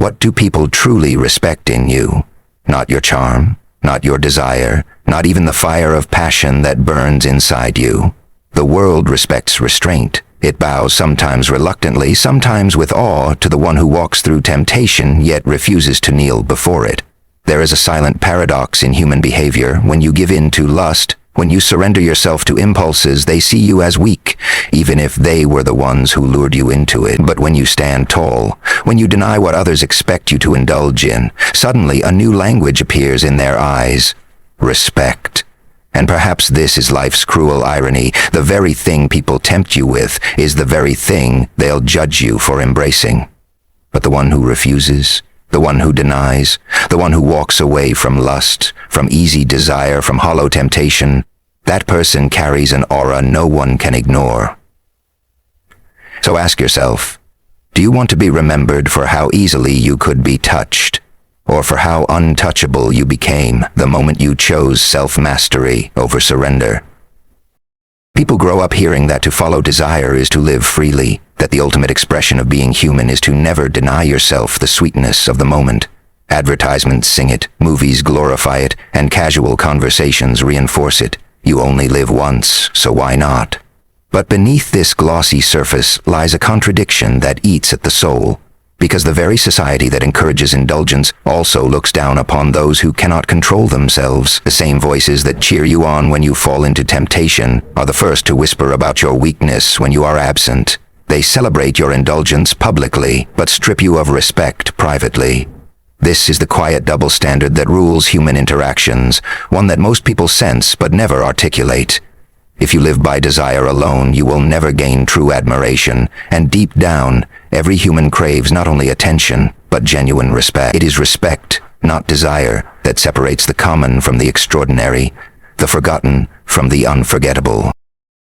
What do people truly respect in you? Not your charm, not your desire, not even the fire of passion that burns inside you. The world respects restraint. It bows sometimes reluctantly, sometimes with awe, to the one who walks through temptation yet refuses to kneel before it. There is a silent paradox in human behavior. When you give in to lust, when you surrender yourself to impulses, they see you as weak, even if they were the ones who lured you into it. But when you stand tall, when you deny what others expect you to indulge in, suddenly a new language appears in their eyes: respect. And perhaps this is life's cruel irony. The very thing people tempt you with is the very thing they'll judge you for embracing. But the one who refuses, the one who denies, the one who walks away from lust, from easy desire, from hollow temptation, that person carries an aura no one can ignore. So ask yourself, do you want to be remembered for how easily you could be touched, or for how untouchable you became the moment you chose self-mastery over surrender? People grow up hearing that to follow desire is to live freely, that the ultimate expression of being human is to never deny yourself the sweetness of the moment. Advertisements sing it, movies glorify it, and casual conversations reinforce it. You only live once, so why not? But beneath this glossy surface lies a contradiction that eats at the soul, because the very society that encourages indulgence also looks down upon those who cannot control themselves. The same voices that cheer you on when you fall into temptation are the first to whisper about your weakness when you are absent. They celebrate your indulgence publicly, but strip you of respect privately. This is the quiet double standard that rules human interactions, one that most people sense but never articulate. If you live by desire alone, you will never gain true admiration, and deep down, every human craves not only attention, but genuine respect. It is respect, not desire, that separates the common from the extraordinary, the forgotten from the unforgettable.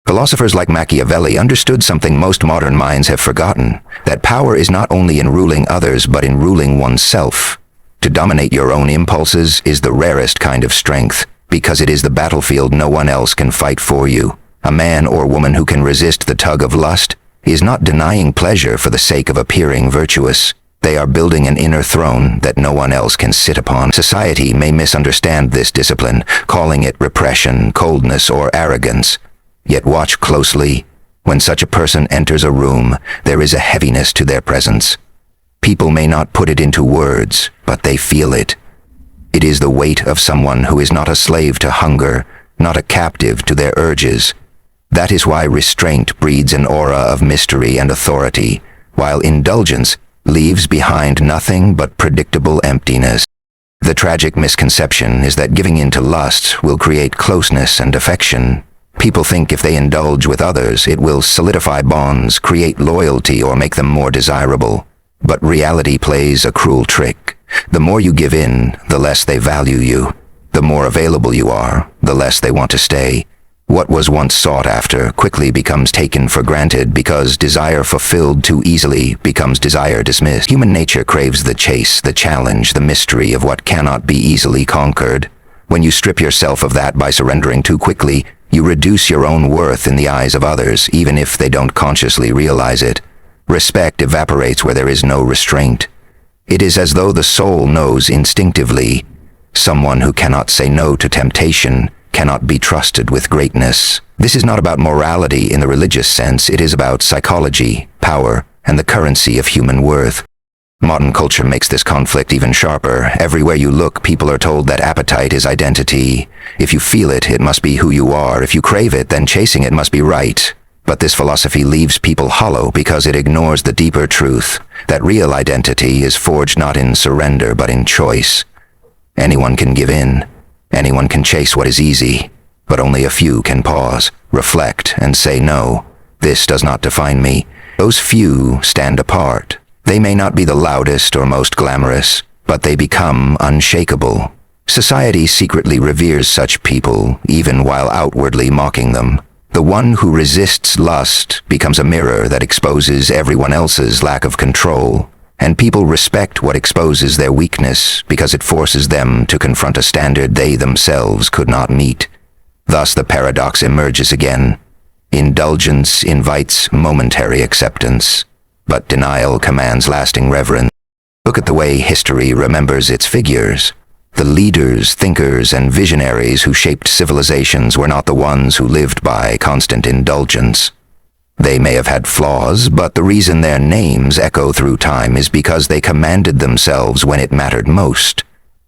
Philosophers like Machiavelli understood something most modern minds have forgotten, that power is not only in ruling others but in ruling oneself. To dominate your own impulses is the rarest kind of strength, because it is the battlefield no one else can fight for you. A man or woman who can resist the tug of lust is not denying pleasure for the sake of appearing virtuous. They are building an inner throne that no one else can sit upon. Society may misunderstand this discipline, calling it repression, coldness, or arrogance. Yet watch closely. When such a person enters a room, there is a heaviness to their presence. People may not put it into words, but they feel it. It is the weight of someone who is not a slave to hunger, not a captive to their urges. That is why restraint breeds an aura of mystery and authority, while indulgence leaves behind nothing but predictable emptiness. The tragic misconception is that giving in to lust will create closeness and affection. People think if they indulge with others, it will solidify bonds, create loyalty, or make them more desirable. But reality plays a cruel trick. The more you give in, the less they value you. The more available you are, the less they want to stay. What was once sought after quickly becomes taken for granted because desire fulfilled too easily becomes desire dismissed. Human nature craves the chase, the challenge, the mystery of what cannot be easily conquered. When you strip yourself of that by surrendering too quickly, you reduce your own worth in the eyes of others, even if they don't consciously realize it. Respect evaporates where there is no restraint. It is as though the soul knows instinctively. Someone who cannot say no to temptation cannot be trusted with greatness. This is not about morality in the religious sense. It is about psychology, power, and the currency of human worth. Modern culture makes this conflict even sharper. Everywhere you look, people are told that appetite is identity. If you feel it, it must be who you are. If you crave it, then chasing it must be right. But this philosophy leaves people hollow because it ignores the deeper truth, that real identity is forged not in surrender but in choice. Anyone can give in. Anyone can chase what is easy. But only a few can pause, reflect, and say no. This does not define me. Those few stand apart. They may not be the loudest or most glamorous, but they become unshakable. Society secretly reveres such people, even while outwardly mocking them. The one who resists lust becomes a mirror that exposes everyone else's lack of control, and people respect what exposes their weakness because it forces them to confront a standard they themselves could not meet. Thus the paradox emerges again. Indulgence invites momentary acceptance, but denial commands lasting reverence. Look at the way history remembers its figures. The leaders, thinkers, and visionaries who shaped civilizations were not the ones who lived by constant indulgence. They may have had flaws, but the reason their names echo through time is because they commanded themselves when it mattered most.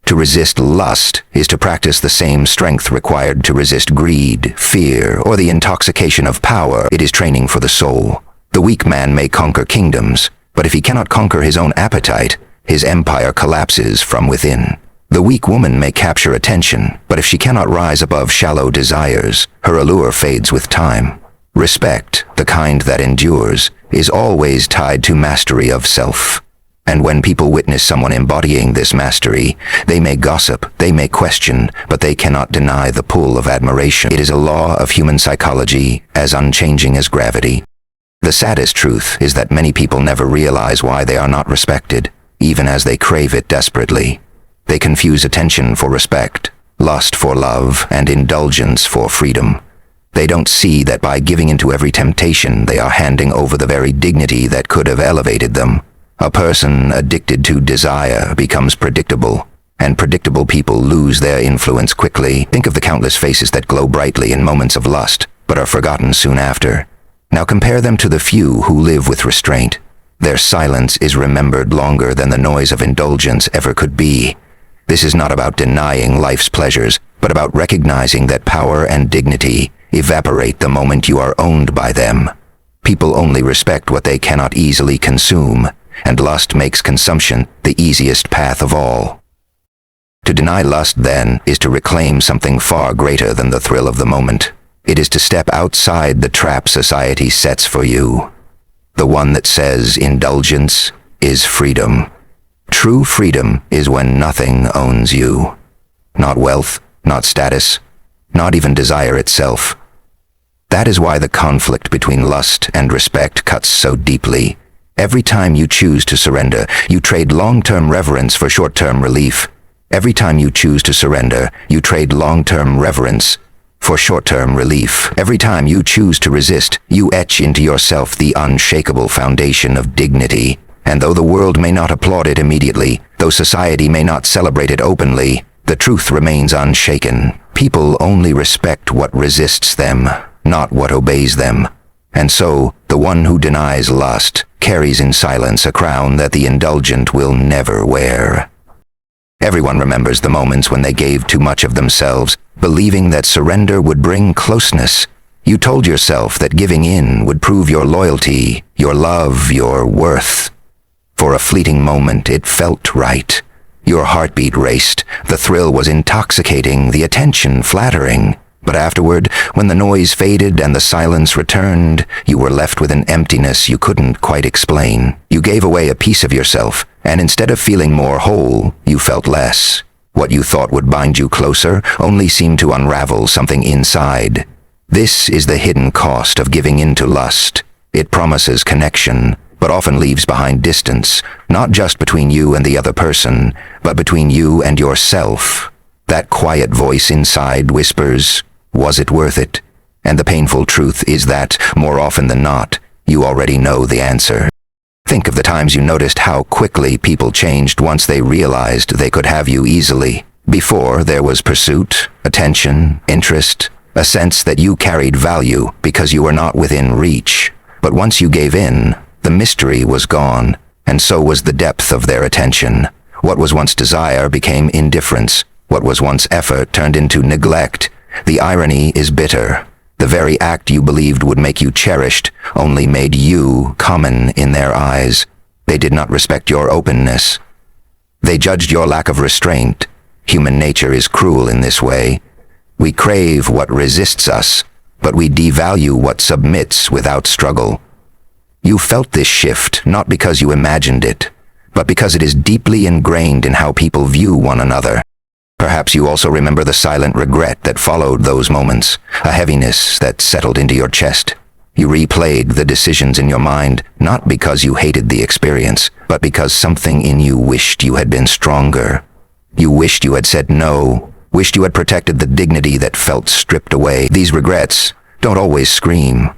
To resist lust is to practice the same strength required to resist greed, fear, or the intoxication of power. It is training for the soul. The weak man may conquer kingdoms, but if he cannot conquer his own appetite, his empire collapses from within. The weak woman may capture attention, but if she cannot rise above shallow desires, her allure fades with time. Respect, the kind that endures, is always tied to mastery of self. And when people witness someone embodying this mastery, they may gossip, they may question, but they cannot deny the pull of admiration. It is a law of human psychology, as unchanging as gravity. The saddest truth is that many people never realize why they are not respected, even as they crave it desperately. They confuse attention for respect, lust for love, and indulgence for freedom. They don't see that by giving into every temptation, they are handing over the very dignity that could have elevated them. A person addicted to desire becomes predictable, and predictable people lose their influence quickly. Think of the countless faces that glow brightly in moments of lust, but are forgotten soon after. Now compare them to the few who live with restraint. Their silence is remembered longer than the noise of indulgence ever could be. This is not about denying life's pleasures, but about recognizing that power and dignity evaporate the moment you are owned by them. People only respect what they cannot easily consume, and lust makes consumption the easiest path of all. To deny lust, then, is to reclaim something far greater than the thrill of the moment. It is to step outside the trap society sets for you. The one that says indulgence is freedom. True freedom is when nothing owns you. Not wealth, not status, not even desire itself. That is why the conflict between lust and respect cuts so deeply. Every time you choose to surrender, you trade long-term reverence for short-term relief. Every time you choose to surrender, you trade long-term reverence for short-term relief. Every time you choose to resist, you etch into yourself the unshakable foundation of dignity. And though the world may not applaud it immediately, though society may not celebrate it openly, the truth remains unshaken. People only respect what resists them, not what obeys them. And so, the one who denies lust carries in silence a crown that the indulgent will never wear. Everyone remembers the moments when they gave too much of themselves, believing that surrender would bring closeness. You told yourself that giving in would prove your loyalty, your love, your worth. For a fleeting moment, it felt right. Your heartbeat raced, the thrill was intoxicating, the attention flattering. But afterward, when the noise faded and the silence returned, you were left with an emptiness you couldn't quite explain. You gave away a piece of yourself, and instead of feeling more whole, you felt less. What you thought would bind you closer only seemed to unravel something inside. This is the hidden cost of giving in to lust. It promises connection, but often leaves behind distance, not just between you and the other person, but between you and yourself. That quiet voice inside whispers, "Was it worth it?" And the painful truth is that, more often than not, you already know the answer. Think of the times you noticed how quickly people changed once they realized they could have you easily. Before, there was pursuit, attention, interest, a sense that you carried value because you were not within reach. But once you gave in, the mystery was gone, and so was the depth of their attention. What was once desire became indifference. What was once effort turned into neglect. The irony is bitter. The very act you believed would make you cherished only made you common in their eyes. They did not respect your openness. They judged your lack of restraint. Human nature is cruel in this way. We crave what resists us, but we devalue what submits without struggle. You felt this shift not because you imagined it, but because it is deeply ingrained in how people view one another. Perhaps you also remember the silent regret that followed those moments, a heaviness that settled into your chest. You replayed the decisions in your mind, not because you hated the experience, but because something in you wished you had been stronger. You wished you had said no, wished you had protected the dignity that felt stripped away. These regrets don't always scream.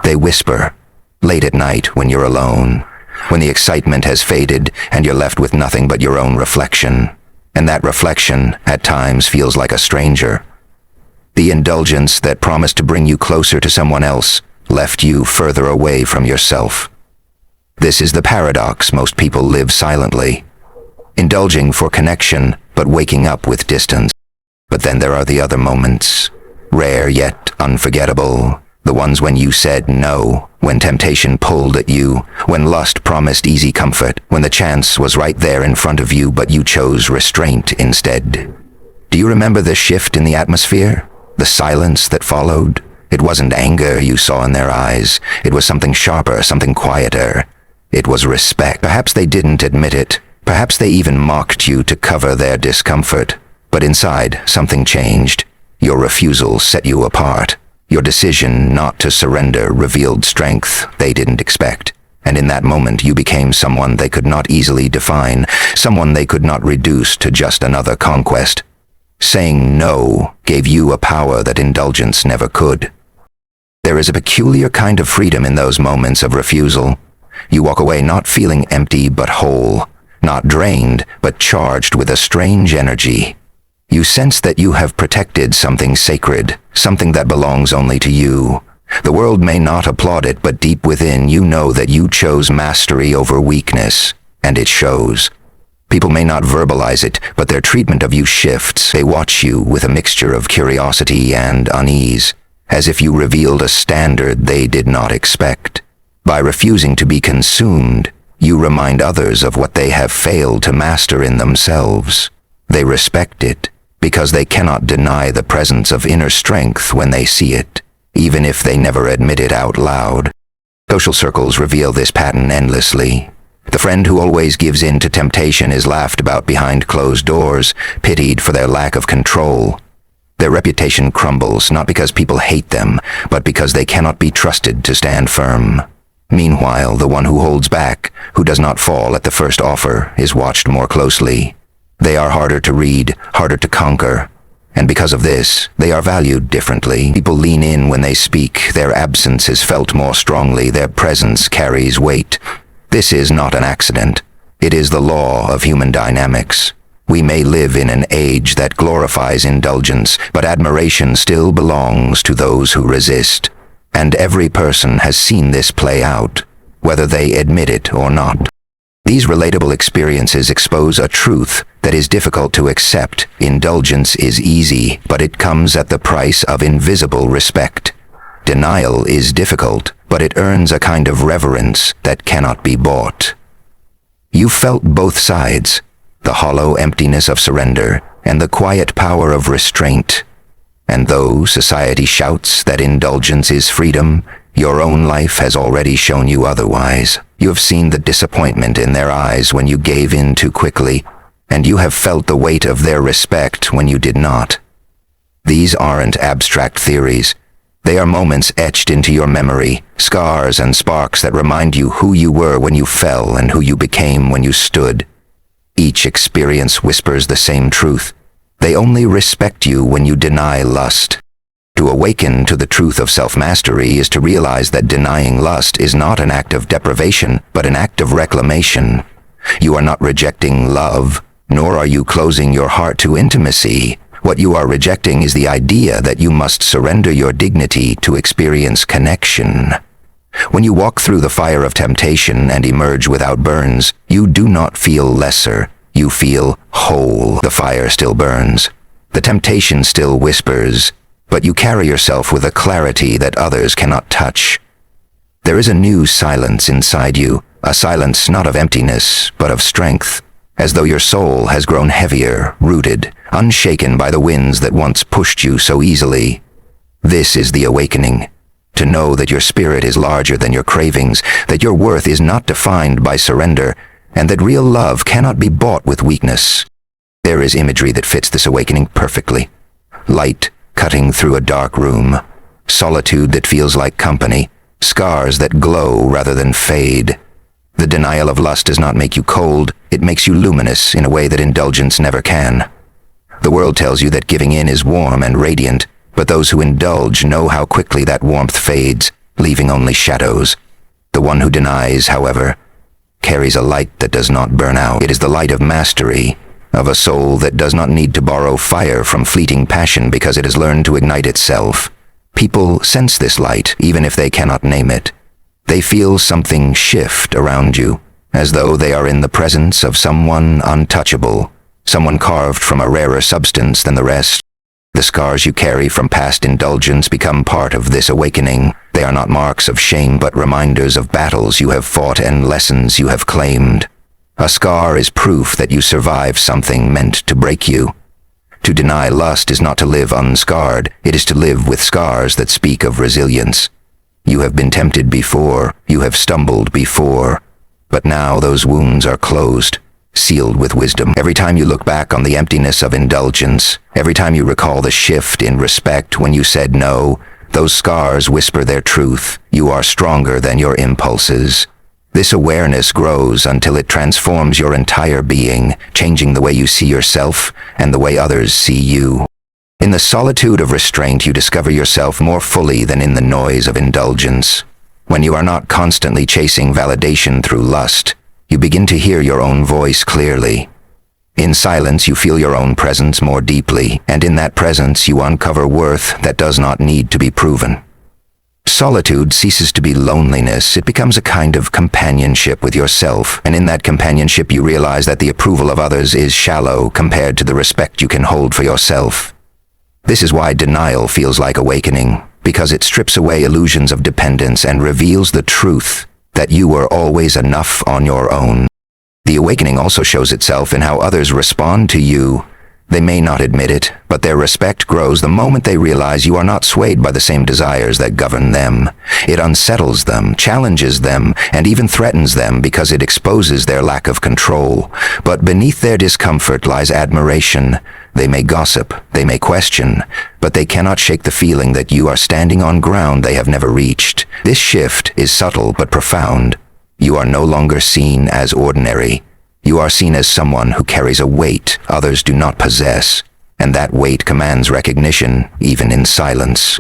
They whisper. Late at night when you're alone, when the excitement has faded and you're left with nothing but your own reflection. And that reflection, at times, feels like a stranger. The indulgence that promised to bring you closer to someone else left you further away from yourself. This is the paradox most people live silently, indulging for connection, but waking up with distance. But then there are the other moments, rare yet unforgettable, the ones when you said no, when temptation pulled at you, when lust promised easy comfort, when the chance was right there in front of you but you chose restraint instead. Do you remember the shift in the atmosphere? The silence that followed? It wasn't anger you saw in their eyes. It was something sharper, something quieter. It was respect. Perhaps they didn't admit it. Perhaps they even mocked you to cover their discomfort. But inside, something changed. Your refusal set you apart. Your decision not to surrender revealed strength they didn't expect. And in that moment you became someone they could not easily define, someone they could not reduce to just another conquest. Saying no gave you a power that indulgence never could. There is a peculiar kind of freedom in those moments of refusal. You walk away not feeling empty but whole, not drained but charged with a strange energy. You sense that you have protected something sacred, something that belongs only to you. The world may not applaud it, but deep within you know that you chose mastery over weakness, and it shows. People may not verbalize it, but their treatment of you shifts. They watch you with a mixture of curiosity and unease, as if you revealed a standard they did not expect. By refusing to be consumed, you remind others of what they have failed to master in themselves. They respect it, because they cannot deny the presence of inner strength when they see it, even if they never admit it out loud. Social circles reveal this pattern endlessly. The friend who always gives in to temptation is laughed about behind closed doors, pitied for their lack of control. Their reputation crumbles not because people hate them, but because they cannot be trusted to stand firm. Meanwhile, the one who holds back, who does not fall at the first offer, is watched more closely. They are harder to read, harder to conquer, and because of this, they are valued differently. People lean in when they speak, their absence is felt more strongly, their presence carries weight. This is not an accident. It is the law of human dynamics. We may live in an age that glorifies indulgence, but admiration still belongs to those who resist. And every person has seen this play out, whether they admit it or not. These relatable experiences expose a truth that is difficult to accept. Indulgence is easy, but it comes at the price of invisible respect. Denial is difficult, but it earns a kind of reverence that cannot be bought. You felt both sides, the hollow emptiness of surrender and the quiet power of restraint. And though society shouts that indulgence is freedom, your own life has already shown you otherwise. You have seen the disappointment in their eyes when you gave in too quickly, and you have felt the weight of their respect when you did not. These aren't abstract theories. They are moments etched into your memory, scars and sparks that remind you who you were when you fell and who you became when you stood. Each experience whispers the same truth. They only respect you when you deny lust. To awaken to the truth of self-mastery is to realize that denying lust is not an act of deprivation, but an act of reclamation. You are not rejecting love, nor are you closing your heart to intimacy. What you are rejecting is the idea that you must surrender your dignity to experience connection. When you walk through the fire of temptation and emerge without burns, you do not feel lesser. You feel whole. The fire still burns. The temptation still whispers, but you carry yourself with a clarity that others cannot touch. There is a new silence inside you, a silence not of emptiness, but of strength, as though your soul has grown heavier, rooted, unshaken by the winds that once pushed you so easily. This is the awakening. To know that your spirit is larger than your cravings, that your worth is not defined by surrender, and that real love cannot be bought with weakness. There is imagery that fits this awakening perfectly. Light cutting through a dark room, solitude that feels like company, scars that glow rather than fade. The denial of lust does not make you cold, it makes you luminous in a way that indulgence never can. The world tells you that giving in is warm and radiant, but those who indulge know how quickly that warmth fades, leaving only shadows. The one who denies, however, carries a light that does not burn out. It is the light of mastery, of a soul that does not need to borrow fire from fleeting passion because it has learned to ignite itself. People sense this light, even if they cannot name it. They feel something shift around you, as though they are in the presence of someone untouchable, someone carved from a rarer substance than the rest. The scars you carry from past indulgence become part of this awakening. They are not marks of shame but reminders of battles you have fought and lessons you have claimed. A scar is proof that you survived something meant to break you. To deny lust is not to live unscarred, it is to live with scars that speak of resilience. You have been tempted before, you have stumbled before, but now those wounds are closed, sealed with wisdom. Every time you look back on the emptiness of indulgence, every time you recall the shift in respect when you said no, those scars whisper their truth. You are stronger than your impulses. This awareness grows until it transforms your entire being, changing the way you see yourself and the way others see you. In the solitude of restraint, you discover yourself more fully than in the noise of indulgence. When you are not constantly chasing validation through lust, you begin to hear your own voice clearly. In silence, you feel your own presence more deeply, and in that presence you uncover worth that does not need to be proven. Solitude ceases to be loneliness, it becomes a kind of companionship with yourself, and in that companionship you realize that the approval of others is shallow compared to the respect you can hold for yourself. This is why denial feels like awakening, because it strips away illusions of dependence and reveals the truth that you were always enough on your own. The awakening also shows itself in how others respond to you. They may not admit it, but their respect grows the moment they realize you are not swayed by the same desires that govern them. It unsettles them, challenges them, and even threatens them because it exposes their lack of control. But beneath their discomfort lies admiration. They may gossip, they may question, but they cannot shake the feeling that you are standing on ground they have never reached. This shift is subtle but profound. You are no longer seen as ordinary. You are seen as someone who carries a weight others do not possess, and that weight commands recognition, even in silence.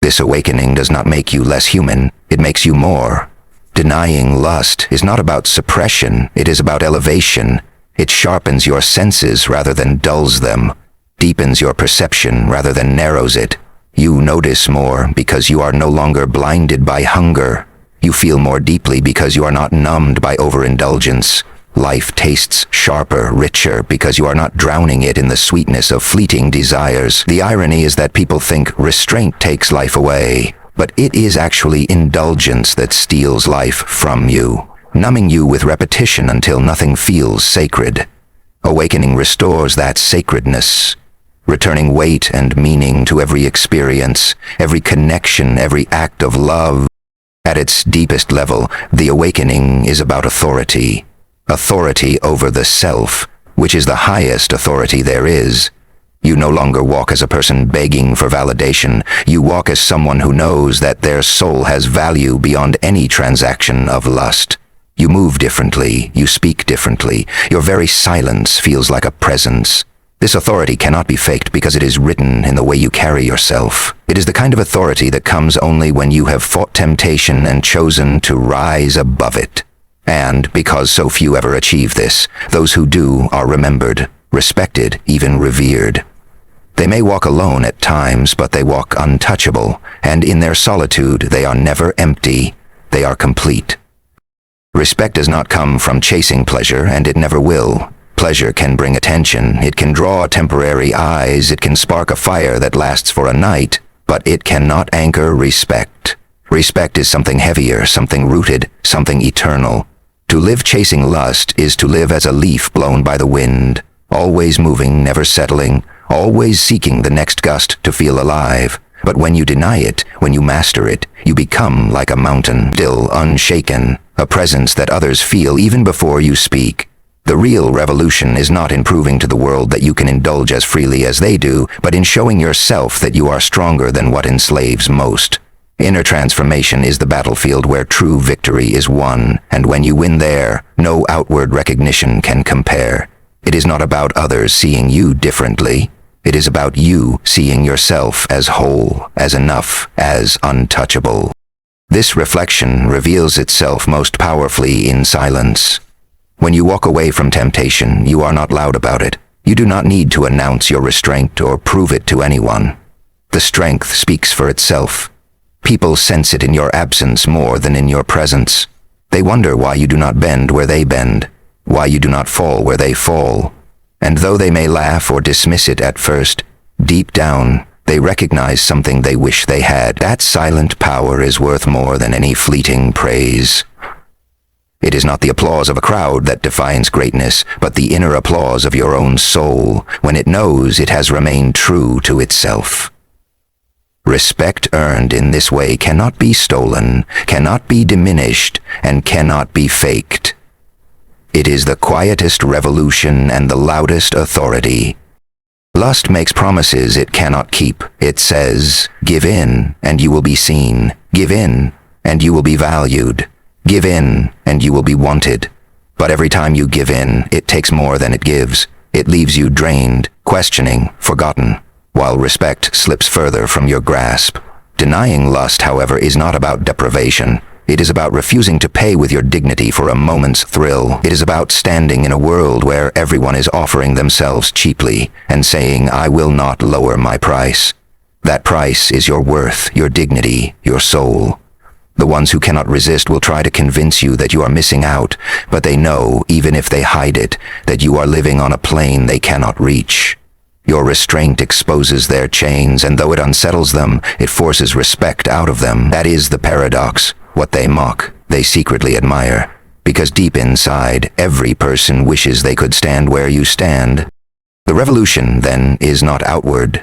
This awakening does not make you less human, it makes you more. Denying lust is not about suppression, it is about elevation. It sharpens your senses rather than dulls them, deepens your perception rather than narrows it. You notice more because you are no longer blinded by hunger. You feel more deeply because you are not numbed by overindulgence. Life tastes sharper, richer, because you are not drowning it in the sweetness of fleeting desires. The irony is that people think restraint takes life away, but it is actually indulgence that steals life from you, numbing you with repetition until nothing feels sacred. Awakening restores that sacredness, returning weight and meaning to every experience, every connection, every act of love. At its deepest level, the awakening is about authority. Authority over the self, which is the highest authority there is. You no longer walk as a person begging for validation. You walk as someone who knows that their soul has value beyond any transaction of lust. You move differently, you speak differently. Your very silence feels like a presence. This authority cannot be faked because it is written in the way you carry yourself. It is the kind of authority that comes only when you have fought temptation and chosen to rise above it. And because so few ever achieve this, those who do are remembered, respected, even revered. They may walk alone at times, but they walk untouchable, and in their solitude they are never empty, they are complete. Respect does not come from chasing pleasure, and it never will. Pleasure can bring attention, it can draw temporary eyes, it can spark a fire that lasts for a night, but it cannot anchor respect. Respect is something heavier, something rooted, something eternal. To live chasing lust is to live as a leaf blown by the wind, always moving, never settling, always seeking the next gust to feel alive. But when you deny it, when you master it, you become like a mountain, still unshaken, a presence that others feel even before you speak. The real revolution is not in proving to the world that you can indulge as freely as they do, but in showing yourself that you are stronger than what enslaves most. Inner transformation is the battlefield where true victory is won, and when you win there, no outward recognition can compare. It is not about others seeing you differently. It is about you seeing yourself as whole, as enough, as untouchable. This reflection reveals itself most powerfully in silence. When you walk away from temptation, you are not loud about it. You do not need to announce your restraint or prove it to anyone. The strength speaks for itself. People sense it in your absence more than in your presence. They wonder why you do not bend where they bend, why you do not fall where they fall. And though they may laugh or dismiss it at first, deep down, they recognize something they wish they had. That silent power is worth more than any fleeting praise. It is not the applause of a crowd that defines greatness, but the inner applause of your own soul, when it knows it has remained true to itself. Respect earned in this way cannot be stolen, cannot be diminished, and cannot be faked. It is the quietest revolution and the loudest authority. Lust makes promises it cannot keep. It says, "Give in, and you will be seen. Give in, and you will be valued. Give in, and you will be wanted." But every time you give in, it takes more than it gives. It leaves you drained, questioning, forgotten, while respect slips further from your grasp. Denying lust, however, is not about deprivation. It is about refusing to pay with your dignity for a moment's thrill. It is about standing in a world where everyone is offering themselves cheaply and saying, "I will not lower my price." That price is your worth, your dignity, your soul. The ones who cannot resist will try to convince you that you are missing out, but they know, even if they hide it, that you are living on a plane they cannot reach. Your restraint exposes their chains, and though it unsettles them, it forces respect out of them. That is the paradox. What they mock, they secretly admire, because deep inside, every person wishes they could stand where you stand. The revolution, then, is not outward.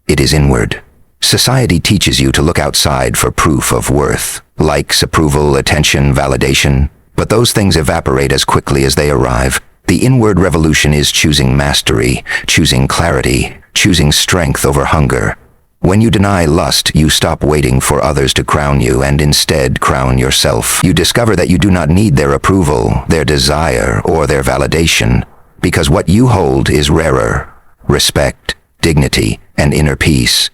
It is inward. Society teaches you to look outside for proof of worth, likes, approval, attention, validation, but those things evaporate as quickly as they arrive. The inward revolution is choosing mastery, choosing clarity, choosing strength over hunger. When you deny lust, you stop waiting for others to crown you and instead crown yourself. You discover that you do not need their approval, their desire, or their validation, because what you hold is rarer: respect, dignity, and inner peace.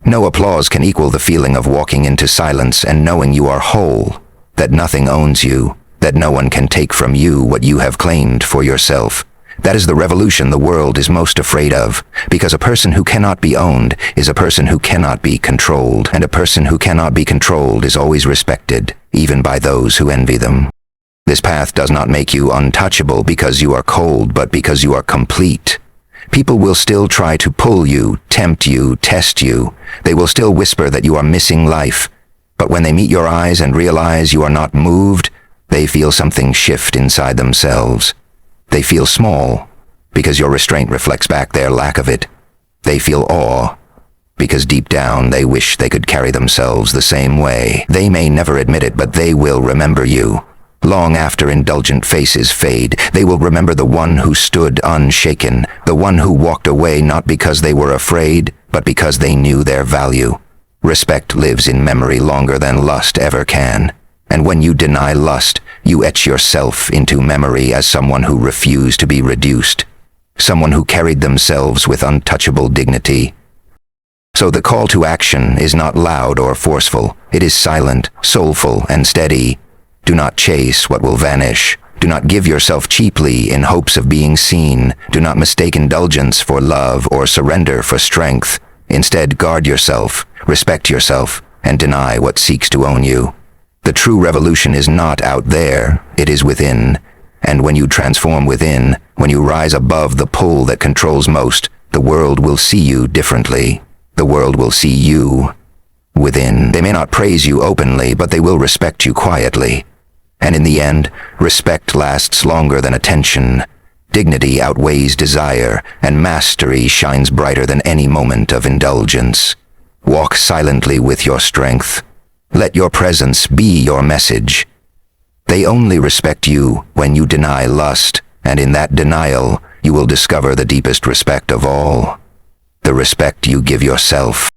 No applause can equal the feeling of walking into silence and knowing you are whole, that nothing owns you, that no one can take from you what you have claimed for yourself. That is the revolution the world is most afraid of, because a person who cannot be owned is a person who cannot be controlled, and a person who cannot be controlled is always respected, even by those who envy them. This path does not make you untouchable because you are cold, but because you are complete. People will still try to pull you, tempt you, test you. They will still whisper that you are missing life. But when they meet your eyes and realize you are not moved, they feel something shift inside themselves. They feel small, because your restraint reflects back their lack of it. They feel awe, because deep down they wish they could carry themselves the same way. They may never admit it, but they will remember you. Long after indulgent faces fade, they will remember the one who stood unshaken, the one who walked away not because they were afraid, but because they knew their value. Respect lives in memory longer than lust ever can. And when you deny lust, you etch yourself into memory as someone who refused to be reduced, someone who carried themselves with untouchable dignity. So the call to action is not loud or forceful. It is silent, soulful, and steady. Do not chase what will vanish. Do not give yourself cheaply in hopes of being seen. Do not mistake indulgence for love or surrender for strength. Instead, guard yourself, respect yourself, and deny what seeks to own you. The true revolution is not out there, it is within. And when you transform within, when you rise above the pull that controls most, the world will see you differently. The world will see you within. They may not praise you openly, but they will respect you quietly. And in the end, respect lasts longer than attention. Dignity outweighs desire, and mastery shines brighter than any moment of indulgence. Walk silently with your strength. Let your presence be your message. They only respect you when you deny lust, and in that denial, you will discover the deepest respect of all, the respect you give yourself.